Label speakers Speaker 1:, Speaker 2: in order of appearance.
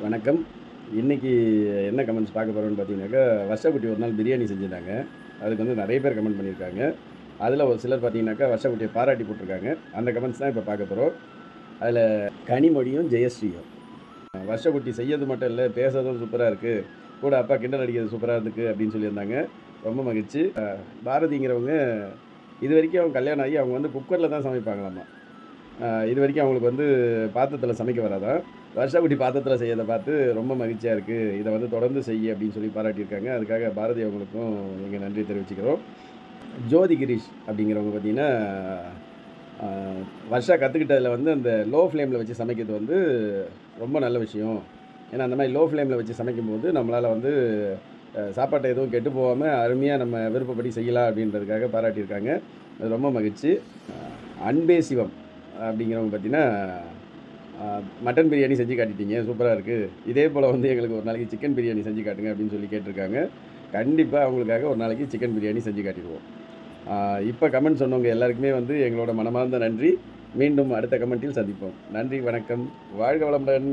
Speaker 1: வணக்கம். இன்னைக்கு என்ன கமெண்ட்ஸ் பார்க்க போறோம்னு பார்த்தீங்கன்னாக்கா, வர்ஷாக்குட்டி ஒரு நாள் பிரியாணி செஞ்சிருந்தாங்க. அதுக்கு வந்து நெறைய பேர் கமெண்ட் பண்ணியிருக்காங்க. அதில ஒரு சிலர் பார்த்தீங்கன்னாக்கா, வர்ஷாக்குட்டிய பாராட்டி போட்டிருக்காங்க. அந்த கமெண்ட்ஸ் தான் இப்ப பார்க்க போறோம். அதில கனிமொழியும், ஜெயஸ்ரீயும். "வர்ஷாக்குட்டி செய்யறது மட்டும் இல்ல, பேசுறதும் சூப்பரா இருக்கு. கூட அப்பா கிண்டல் அடிக்கிறது சூப்பரா இருந்துக்கு" அப்படின்னு சொல்லியிருந்தாங்க. ரொம்ப மகிழ்ச்சி. பாரதிங்கிறவங்க இதுவரைக்கும் அவங்க கல்யாணம் ஆகி அவங்க வந்து குக்கர்ல தான் சமைப்பாங்களாமா. இதுவரைக்கும் அவங்களுக்கு வந்து பாத்திரத்தில சமைக்க வராதாம். வர்ஷாக்குட்டி பாத்திரத்தில செய்யறத பார்த்து ரொம்ப மகிழ்ச்சியா இருக்கு. இத வந்து தொடர்ந்து செய் அப்படின்னு சொல்லி பாராட்டியிருக்காங்க. அதுக்காக பாரதி அவங்களுக்கும் எங்க நன்றிய தெரிவிச்சுக்கிறோம். ஜோதி கிரீஷ் அப்படிங்கிறவங்க பார்த்தீங்கன்னா, அ வர்ஷா கத்துக்கிட்டதுல வந்து அந்த லோ ஃப்ளேம்ல வச்சு சமைக்கிறது வந்து ரொம்ப நல்ல விஷயம். ஏன்னா, அந்த மாரி லோ ஃப்ளேம்ல வச்சு சமைக்கும்போது நம்மளால வந்து சாப்பாட்ட எதுவும் கெட்டு போகாம அருமையா நம்ம விருப்பப்படி செய்யலாம் அப்படின்றதுக்காக பாராட்டியிருக்காங்க. அது ரொம்ப மகிழ்ச்சி. அன்பே சிவம் அப்படிங்கிறவங்க பார்த்தீங்கன்னா, மட்டன் பிரியாணி செஞ்சு காட்டிட்டீங்க. சூப்பரா இருக்கு. இதே போல வந்து எங்களுக்கு ஒரு நாளைக்கு சிக்கன் பிரியாணி செஞ்சு காட்டுங்க அப்படின்னு சொல்லி கேட்டிருக்காங்க. கண்டிப்பா அவங்களுக்காக ஒரு நாளைக்கு சிக்கன் பிரியாணி செஞ்சு காட்டிருவோம். இப்ப கமெண்ட் சொன்னவங்க எல்லாருக்குமே வந்து எங்களோட மனமார்ந்த நன்றி. மீண்டும் அடுத்த கமெண்ட்டில் சந்திப்போம். நன்றி, வணக்கம். வாழ்க வளமுடன்.